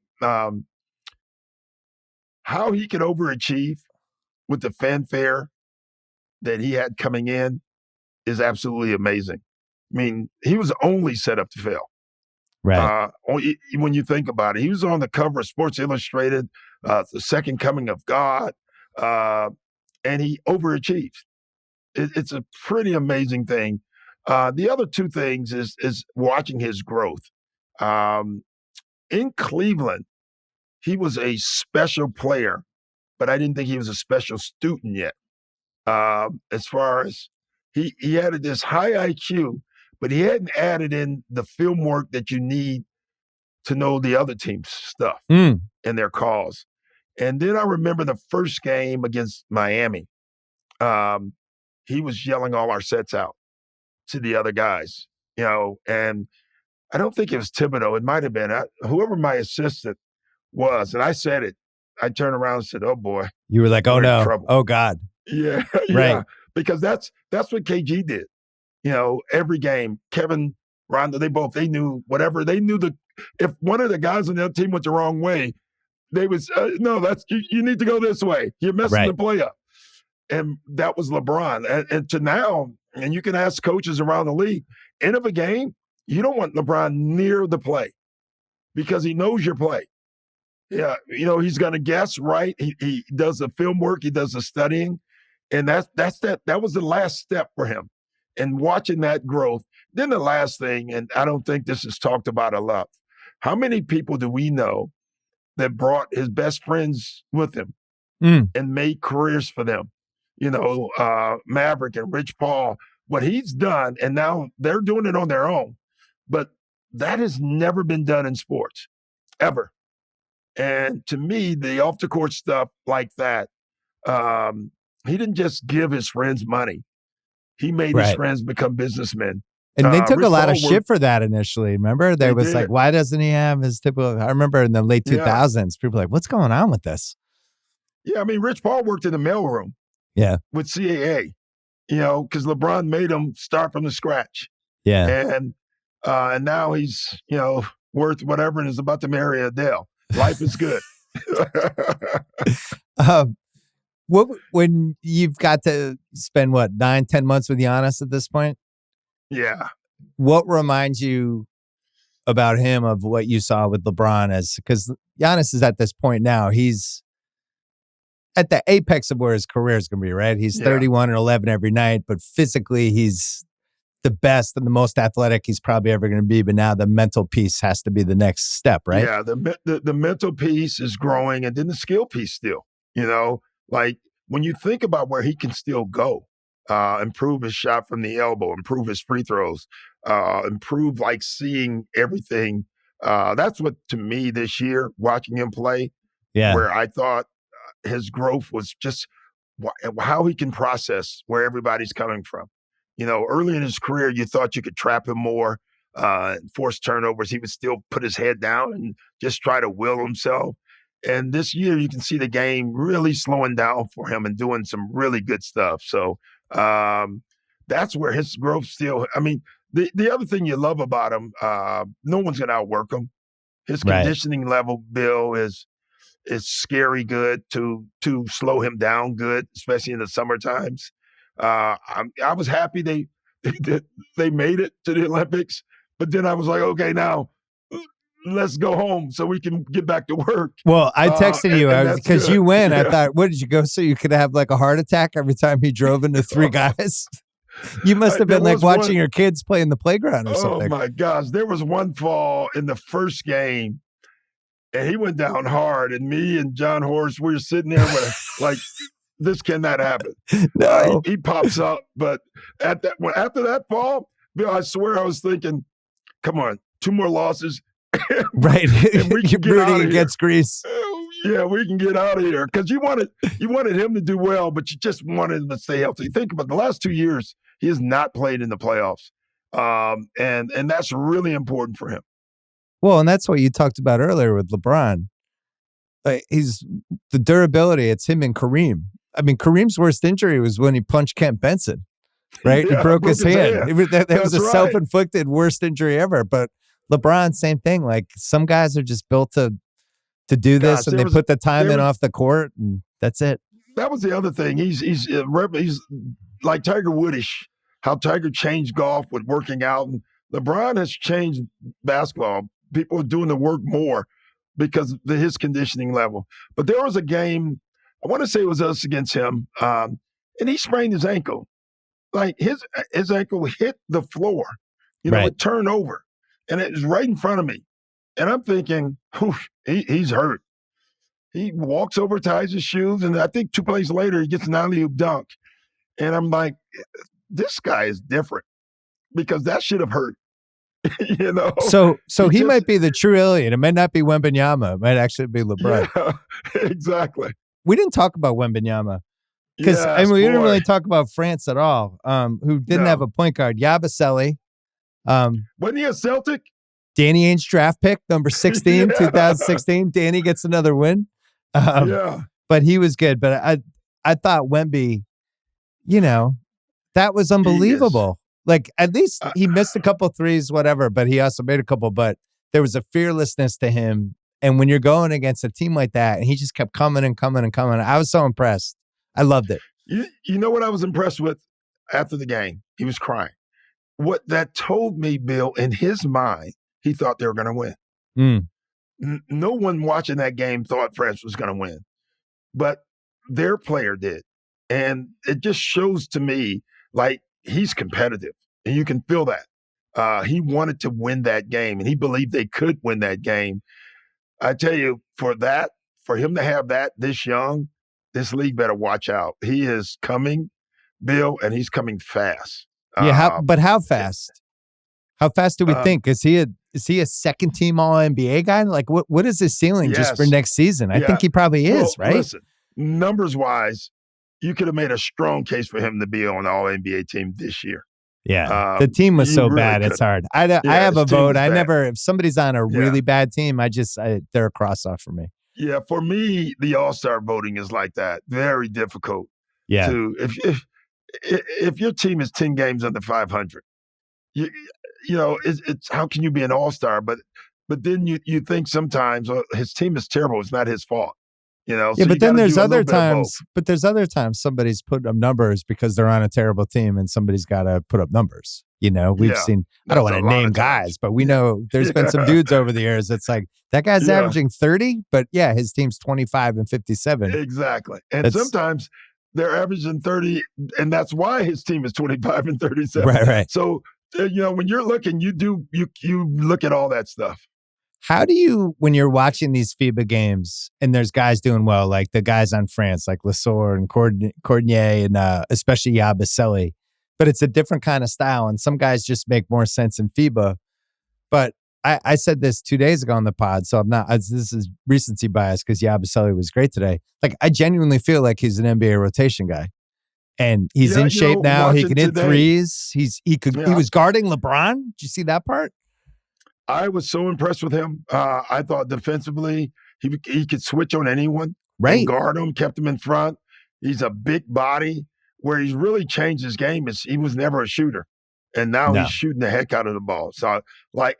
How he could overachieve with the fanfare that he had coming in is absolutely amazing. I mean, he was only set up to fail. Right. When you think about it, he was on the cover of Sports Illustrated, the second coming of God, and he overachieved. It's a pretty amazing thing. The other two things is watching his growth. In Cleveland, he was a special player, but I didn't think he was a special student yet. As far as he added this high IQ, but he hadn't added in the film work that you need to know the other team's stuff and their calls. And then I remember the first game against Miami. He was yelling all our sets out to the other guys, and I don't think it was Thibodeau. It might have been whoever my assistant was. And I said it. I turned around and said, "Oh boy." You were like, "Oh no. Trouble. Oh God." Yeah. Right. Because that's what KG did. Every game, Kevin, Rondo, they knew whatever. They knew if one of the guys on the other team went the wrong way, they was, no, you need to go this way. You're messing the play up. And that was LeBron. And to now, and you can ask coaches around the league, end of a game, you don't want LeBron near the play because he knows your play. Yeah, he's going to guess, right? He does the film work. He does the studying. And that was the last step for him. And watching that growth. Then the last thing, and I don't think this is talked about a lot. How many people do we know that brought his best friends with him and made careers for them? Maverick and Rich Paul, what he's done, and now they're doing it on their own. But that has never been done in sports, ever. And to me, the off-the-court stuff like that, he didn't just give his friends money. He made his friends become businessmen. And they took a lot of shit for that initially. Remember? They was like, why doesn't he have his typical? I remember in the late 2000s, people were like, what's going on with this? Yeah, I mean, Rich Paul worked in the mailroom. Yeah. With CAA, because LeBron made him start from the scratch. Yeah. And now he's, worth whatever and is about to marry Adele. Life is good. When you've got to spend 9-10 months with Giannis at this point? Yeah. What reminds you about him of what you saw with LeBron because Giannis is at this point now. He's at the apex of where his career is going to be, right? He's 31 and 11 every night, but physically he's the best and the most athletic he's probably ever going to be. But now the mental piece has to be the next step, right? Yeah, the mental piece is growing, and then the skill piece still. Like when you think about where he can still go, improve his shot from the elbow, improve his free throws, improve like seeing everything. That's what to me this year watching him play, where I thought his growth was just how he can process where everybody's coming from. Early in his career, you thought you could trap him more, force turnovers. He would still put his head down and just try to will himself. And this year, you can see the game really slowing down for him and doing some really good stuff. So that's where his growth still. I mean, the other thing you love about him, no one's going to outwork him. His conditioning level, Bill, is scary good to slow him down good, especially in the summer times. I was happy they made it to the Olympics, but then I was like, okay, now let's go home so we can get back to work. Well, I texted you because you win. I thought, what did you go so you could have like a heart attack every time he drove into three guys? You must have been like watching your kids play in the playground or something. Oh my gosh, there was one fall in the first game, and he went down hard, and me and John Horst, we were sitting there with like. This cannot happen. No. He pops up, but after that fall, Bill, I swear I was thinking, come on, 2 more losses. Right. And we can get rooting against Greece. Yeah, we can get out of here. Because you wanted him to do well, but you just wanted him to stay healthy. Think about the last 2 years, he has not played in the playoffs. And that's really important for him. Well, and that's what you talked about earlier with LeBron. He's the durability. It's him and Kareem. I mean, Kareem's worst injury was when he punched Kent Benson, right? Yeah, he broke his hand. That was a right. self-inflicted worst injury ever. But LeBron, same thing. Like some guys are just built to do this, and they put the time in off the court, and that's it. That was the other thing. He's like Tiger Woodish. How Tiger changed golf with working out, and LeBron has changed basketball. People are doing the work more because of his conditioning level. But there was a game. I want to say it was us against him, and he sprained his ankle. Like his ankle hit the floor, it turned over, and it was right in front of me. And I'm thinking, he's hurt. He walks over, ties his shoes, and I think 2 plays later, he gets an alley-oop dunk. And I'm like, this guy is different because that should have hurt. So he might be the true alien. It might not be Wembanyama. It might actually be LeBron. Yeah, exactly. We didn't talk about Wembanyama because we didn't really talk about France at all. Who didn't have a point guard? Yabusele. Wasn't he a Celtic? Danny Ainge draft pick, number 16, 2016. Danny gets another win. But he was good. But I thought Wemby, that was unbelievable. Like at least he missed a couple threes, whatever, but he also made a couple. But there was a fearlessness to him. And when you're going against a team like that, and he just kept coming and coming and coming, I was so impressed. I loved it. You know what I was impressed with after the game? He was crying. What that told me, Bill, in his mind, he thought they were going to win. No one watching that game thought France was going to win, but their player did. And it just shows to me, like, he's competitive, and you can feel that. He wanted to win that game, and he believed they could win that game. I tell you, for him to have that this young, this league better watch out. He is coming, Bill, and he's coming fast. Yeah, but how fast? How fast do we think? Is he a second team All NBA guy? Like, what is his ceiling just for next season? I think he probably is, right? Listen, numbers wise, you could have made a strong case for him to be on the All NBA team this year. Yeah, the team was so bad. It's hard. I have a vote. If somebody's on a really bad team, they're a cross off for me. Yeah, for me, the All-Star voting is like that. Very difficult. Yeah. If your team is 10 games under 500, it's how can you be an All-Star? But then you think sometimes his team is terrible. It's not his fault. So but then there's other times. But there's other times somebody's putting up numbers because they're on a terrible team, and somebody's got to put up numbers. We've Yeah, seen, I don't that's want a to lot name of times. guys, but we know there's been some Yeah, dudes over the years. It's like that guy's yeah, averaging 30, but yeah, his team's 25 and 57. exactly. And That's sometimes they're averaging 30, and that's why his team is 25 and 37. right. So, when you're looking, you look at all that stuff. How do you, when you're watching these FIBA games and there's guys doing well, like the guys on France, like Lesor and Cordnier and especially Yabusele, but it's a different kind of style. And some guys just make more sense in FIBA. But I said this 2 days ago on the pod, so I'm not, this is recency bias because Yabusele was great today. Like, I genuinely feel like he's an NBA rotation guy. And he's in shape now. He can hit threes. He was guarding LeBron. Did you see that part? I was so impressed with him. I thought defensively he could switch on anyone, right? And guard him, kept him in front. He's a big body. Where he's really changed his game is he was never a shooter, and now he's shooting the heck out of the ball. So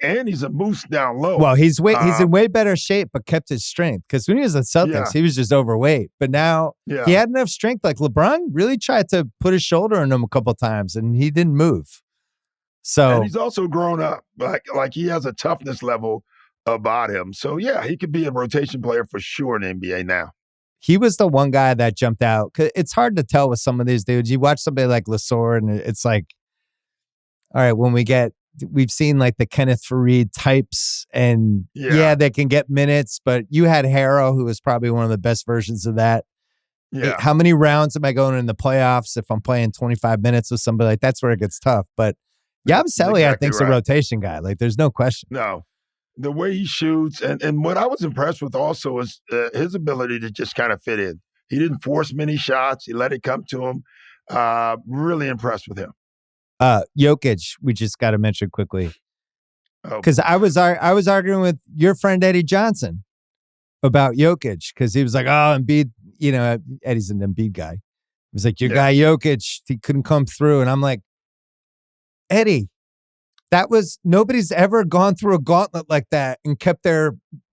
and he's a moose down low. Well, he's in way better shape, but kept his strength because when he was at Celtics, he was just overweight. But now he had enough strength. Like LeBron really tried to put his shoulder on him a couple times, and he didn't move. So and he's also grown up. Like he has a toughness level about him. So yeah, he could be a rotation player for sure in the NBA now. He was the one guy that jumped out. It's hard to tell with some of these dudes. You watch somebody like Lesor, and it's like, all right, we've seen like the Kenneth Faried types, and they can get minutes, but you had Harrow, who was probably one of the best versions of that. Yeah. How many rounds am I going in the playoffs if I'm playing 25 minutes with somebody? Like, that's where it gets tough. But Yabusele, I think, is a rotation guy. Like, there's no question. No. The way he shoots, and what I was impressed with also is his ability to just kind of fit in. He didn't force many shots. He let it come to him. Really impressed with him. Jokic, we just got to mention quickly. Because I was arguing with your friend Eddie Johnson about Jokic because he was like, oh, Embiid, Eddie's an Embiid guy. He was like, your guy Jokic, he couldn't come through. And I'm like, Eddie, nobody's ever gone through a gauntlet like that and kept their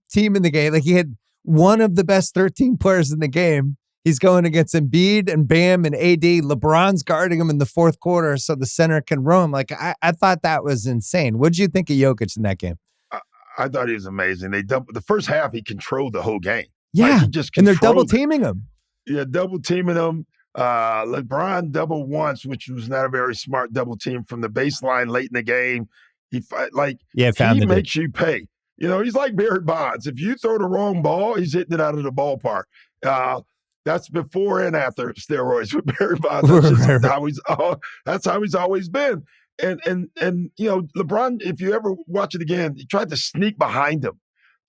team in the game. Like, he had one of the best 13 players in the game. He's going against Embiid and Bam and AD. LeBron's guarding him in the fourth quarter so the center can roam. Like, I thought that was insane. What did you think of Jokic in that game? I thought he was amazing. The first half, he controlled the whole game. Yeah, and they're double teaming him. Yeah, double teaming him. LeBron doubled once, which was not a very smart double team from the baseline late in the game. He makes you pay. He's like Barry Bonds. If you throw the wrong ball, he's hitting it out of the ballpark. That's before and after steroids with Barry Bonds. That's how he's always been. And LeBron, if you ever watch it again, he tried to sneak behind him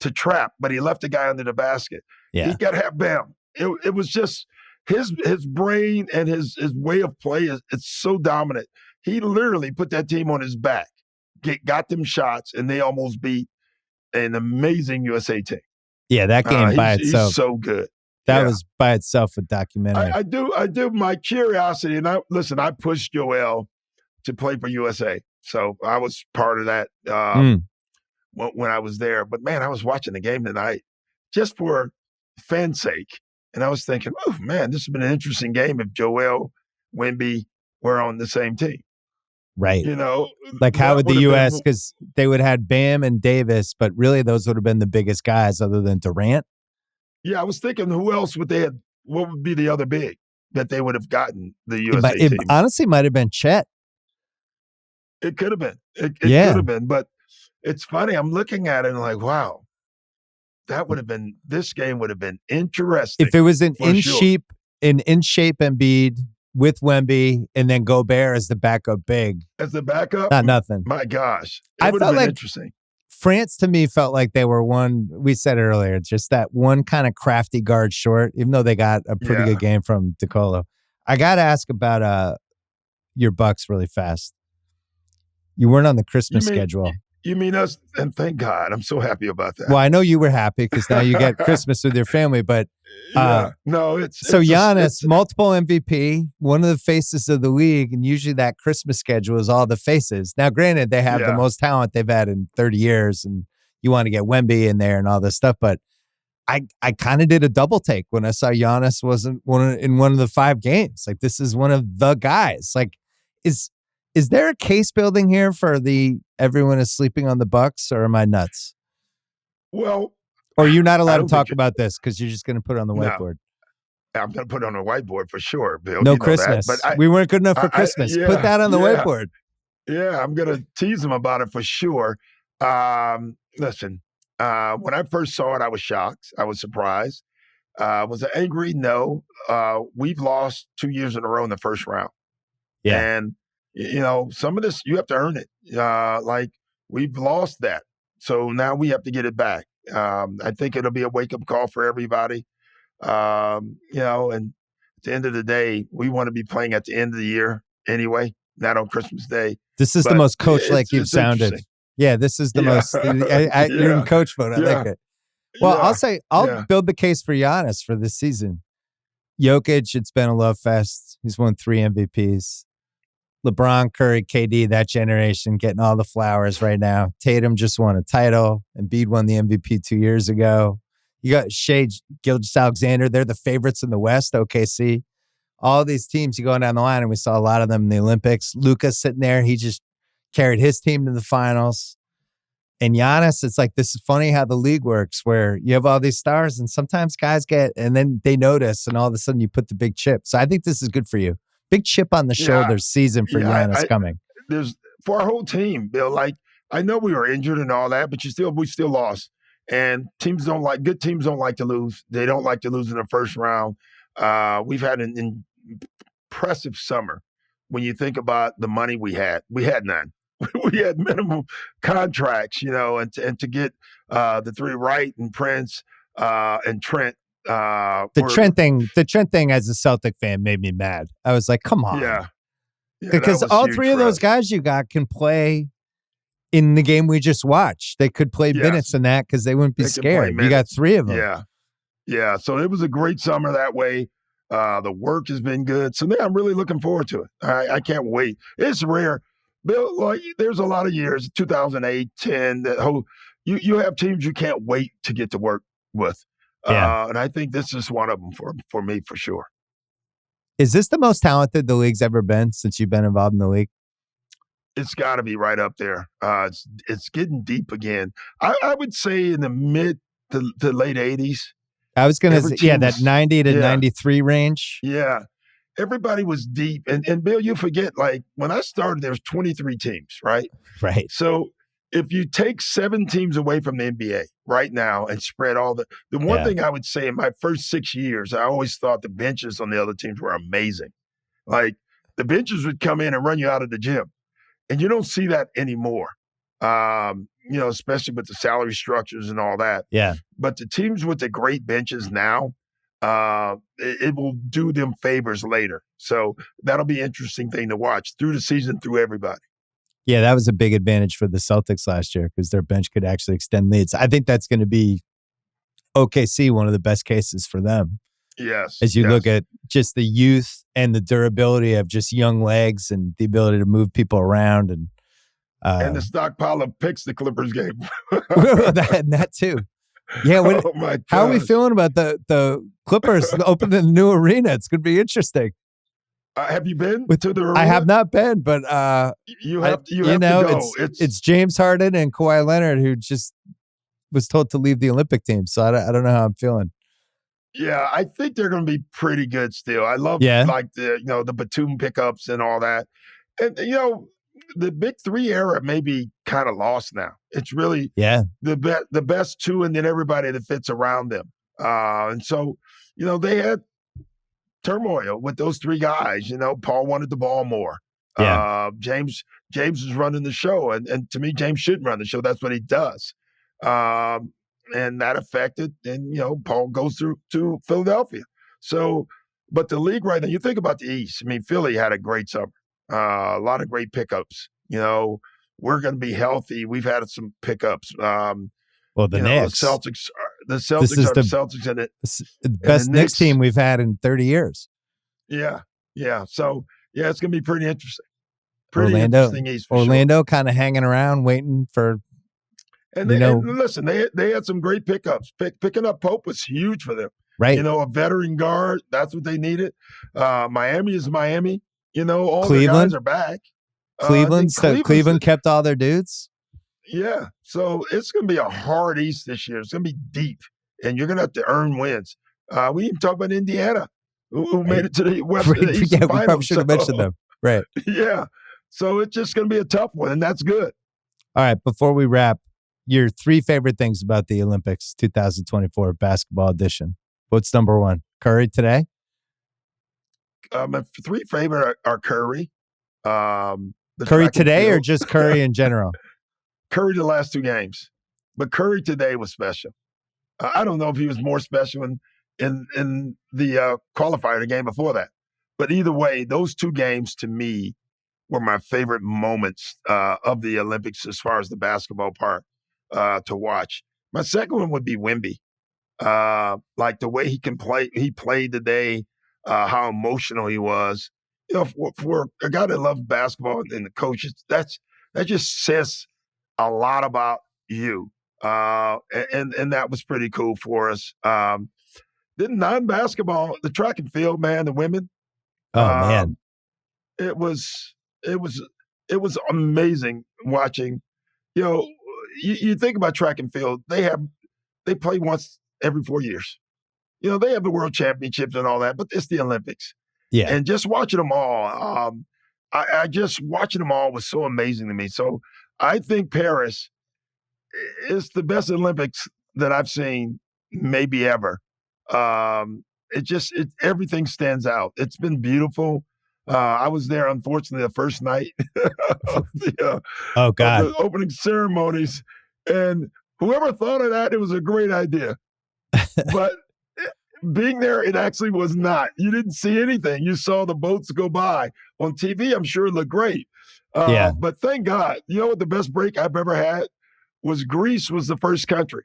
to trap, but he left the guy under the basket. Yeah. He got to have Bam. It was just his brain and his way of play it's so dominant. He literally put that team on his back, got them shots, and they almost beat an amazing USA team. Yeah, that game by itself. He's so good. That was by itself a documentary. I do. My curiosity, and I pushed Joel to play for USA, so I was part of that when I was there. But man, I was watching the game tonight just for fan's sake, and I was thinking, oh man, this has been an interesting game if Joel, Wemby were on the same team. Right. Like how would the U.S., because they would have had Bam and Davis, but really those would have been the biggest guys other than Durant. Yeah, I was thinking who else would they have, what would be the other big that they would have gotten the USA team? It honestly might have been Chet. It could have been. It could have been. But it's funny. I'm looking at it and like, wow, this game would have been interesting. If it was an in shape Embiid with Wemby and then Gobert as the backup big. As the backup? Not nothing. My gosh. It would have been interesting. France, to me, felt like they were we said it earlier, just that one kind of crafty guard short, even though they got a pretty good game from DeColo. I got to ask about your Bucks really fast. You weren't on the Christmas schedule. You mean us? And thank God. I'm so happy about that. Well, I know you were happy because now you get Christmas with your family, but Giannis, multiple MVP, one of the faces of the league, and usually that Christmas schedule is all the faces. Now, granted, they have the most talent they've had in 30 years, and you want to get Wemby in there and all this stuff, but I kind of did a double take when I saw Giannis wasn't in one of the 5 games. Like, this is one of the guys. Like, Is there a case building here for everyone is sleeping on the Bucks, or am I nuts? Well, or you're not I allowed to don't talk think about this because you're just going to put it on the no. whiteboard. I'm going to put it on a whiteboard for sure, Bill. No You know that. Christmas. We weren't good enough for Christmas. Put that on the whiteboard. Yeah, I'm going to tease them about it for sure. Listen, when I first saw it, I was shocked. I was surprised. Was I angry? No. We've lost 2 years in a row in the first round. Yeah. And, some of this, you have to earn it. Like, we've lost that. So now we have to get it back. I think it'll be a wake-up call for everybody. And at the end of the day, we want to be playing at the end of the year anyway, not on Christmas Day. This is the most coach-like you've sounded. Yeah, this is the most. You're in coach mode. I like it. Well, I'll build the case for Giannis for this season. Jokic, it's been a love fest. He's won 3 MVPs. LeBron, Curry, KD, that generation getting all the flowers right now. Tatum just won a title. Embiid won the MVP 2 years ago. You got Shai Gilgeous-Alexander. They're the favorites in the West, OKC. All these teams, you go down the line, and we saw a lot of them in the Olympics. Luka sitting there. He just carried his team to the finals. And Giannis, it's like, this is funny how the league works, where you have all these stars, and sometimes guys and then they notice, and all of a sudden you put the big chip. So I think this is good for you. Big chip on the shoulder season for Giannis coming. There's for our whole team, Bill. Like, I know we were injured and all that, but we still lost. And good teams don't like to lose. They don't like to lose in the first round. We've had an impressive summer. When you think about the money we had none. We had minimum contracts, and to get the 3 Wright and Prince and Trent. The Trent thing as a Celtic fan made me mad. I was like, come on. Yeah, because all 3 of those guys you got can play in the game we just watched. They could play minutes in that because they wouldn't be scared. You got 3 of them. Yeah. So it was a great summer that way. The work has been good. So I'm really looking forward to it. I can't wait. It's rare. Bill, like, there's a lot of years, 2008, 10, you have teams you can't wait to get to work with. And I think this is one of them for me, for sure. Is this the most talented the league's ever been since you've been involved in the league? It's got to be right up there. It's getting deep again. I would say in the mid to late 80s. I was going to say, that 90 to 93 range. Yeah. Everybody was deep. And Bill, you forget, like, when I started, there was 23 teams, right? Right. So if you take 7 teams away from the NBA right now and spread all the one thing I would say in my first 6 years, I always thought the benches on the other teams were amazing. Like, the benches would come in and run you out of the gym. And you don't see that anymore, especially with the salary structures and all that. Yeah. But the teams with the great benches now, it will do them favors later. So that'll be an interesting thing to watch through the season, through everybody. Yeah, that was a big advantage for the Celtics last year because their bench could actually extend leads. I think that's going to be OKC, one of the best cases for them. Yes. As you look at just the youth and the durability of just young legs and the ability to move people around. And the stockpile of picks the Clippers gave. that too. Yeah. How are we feeling about the Clippers opening the new arena? It's going to be interesting. Have you been to the arena? I have not been, but you have to go. It's James Harden and Kawhi Leonard who just was told to leave the Olympic team. So I don't know how I'm feeling. Yeah, I think they're going to be pretty good still. I love like the Batum pickups and all that. And the big 3 era may be kind of lost now. It's really the best 2 and then everybody that fits around them. And so, they had turmoil with those 3 guys. Paul wanted the ball more. Yeah. James is running the show. And to me, James should run the show. That's what he does. And that affected, and Paul goes through to Philadelphia. So, but the league right now, you think about the East. I mean, Philly had a great summer, a lot of great pickups. We're going to be healthy. We've had some pickups. The Knicks, the Celtics are the Celtics, and the best Knicks team we've had in 30 years. Yeah. So it's going to be pretty interesting. Interesting East. Orlando kind of hanging around, waiting for. And listen, they had some great pickups. Picking up Pope was huge for them. Right. A veteran guard, that's what they needed. Miami is Miami. All Cleveland. the guys are back. I think Cleveland kept all their dudes. Yeah. So it's going to be a hard East this year. It's going to be deep, and you're going to have to earn wins. We even talk about Indiana, who made it to the Eastern Yeah, Finals. we probably should have mentioned them. Right. Yeah. So it's just going to be a tough one, and that's good. All right. Before we wrap, your 3 favorite things about the Olympics 2024 basketball edition. What's number 1? Curry today? My 3 favorite are Curry. Curry today or just Curry in general? Curry the last 2 games. But Curry today was special. I don't know if he was more special in the qualifier, the game before that. But either way, those 2 games to me were my favorite moments of the Olympics as far as the basketball part to watch. My second one would be Wemby. Like the way he played today, how emotional he was. You know, for a guy that loves basketball and the coaches, that just says a lot about you. And that was pretty cool for us. Then non-basketball, the track and field, man, the women. Oh man, it was amazing watching. You know, you think about track and field, they play once every 4 years. You know, they have the world championships and all that, but it's the Olympics. Yeah. And just watching them all, I just watching them all was so amazing to me. So I think Paris is the best Olympics that I've seen maybe ever. Everything stands out. It's been beautiful. I was there, unfortunately, the first night of the opening ceremonies. And whoever thought of that, it was a great idea. But being there, it actually was not. You didn't see anything. You saw the boats go by. On TV, I'm sure it looked great. But thank God. You know what the best break I've ever had was Greece was the first country,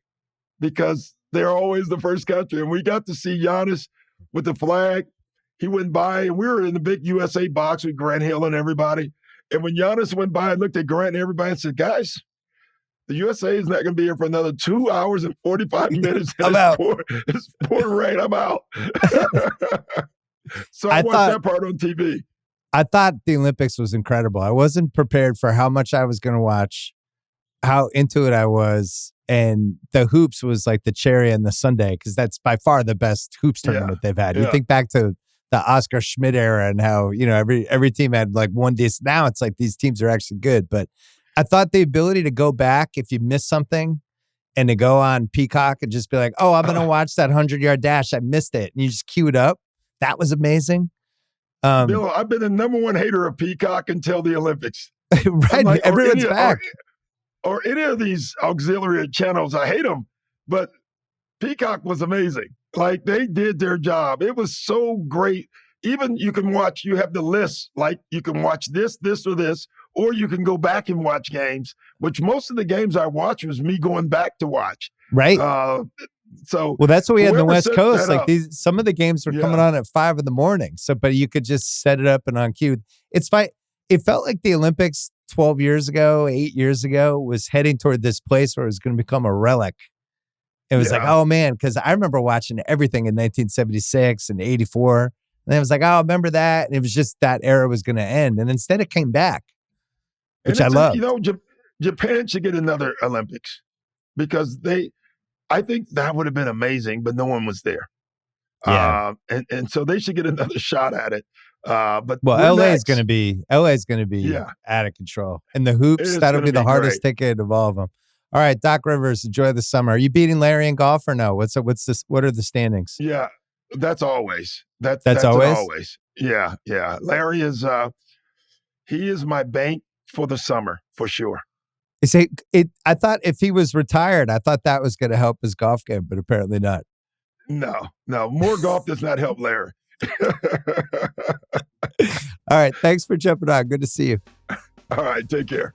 because they're always the first country. And we got to see Giannis with the flag. He went by, and we were in the big USA box with Grant Hill and everybody. And when Giannis went by, I looked at Grant and everybody and said, guys, the USA is not going to be here for another 2 hours and 45 minutes. I'm out. It's pouring rain. I'm out. So I watched that part on TV. I thought the Olympics was incredible. I wasn't prepared for how much I was going to watch, how into it I was. And the hoops was like the cherry on the sundae, because that's by far the best hoops tournament they've had. You think back to the Oscar Schmidt era and how, you know, every team had like one decent. Now it's like these teams are actually good. But I thought the ability to go back if you miss something and to go on Peacock and just be like, oh, I'm going to watch that 100-yard dash. I missed it. And you just queue it up. That was amazing. Bill, I've been the number 1 hater of Peacock until the Olympics. Right. Like, everyone's back. Or any of these auxiliary channels, I hate them. But Peacock was amazing. Like, they did their job. It was so great. Even you can watch, you have the list, like you can watch this, or this, or you can go back and watch games, which most of the games I watched was me going back to watch. Right. So that's what we had in the West Coast. Like some of the games were coming on at 5 a.m. So, but you could just set it up and on cue. It's fine. It felt like the Olympics 12 years ago, 8 years ago was heading toward this place where it was going to become a relic. It was like, oh man, because I remember watching everything in 1976 and 84. And then it was like, oh, remember that? And it was just that era was going to end. And instead it came back, which I love. You know, Japan should get another Olympics, because I think that would have been amazing, but no one was there. Yeah. And so they should get another shot at it. But LA is going to be out of control. And the hoops, that'll be the hardest ticket of all of them. All right, Doc Rivers, enjoy the summer. Are you beating Larry in golf or no? What are the standings? Yeah, that's always. That's always. Yeah. Larry is he is my bank for the summer for sure. I thought if he was retired, I thought that was going to help his golf game, but apparently not. No, more golf does not help Larry. All right, thanks for jumping on. Good to see you. All right, take care.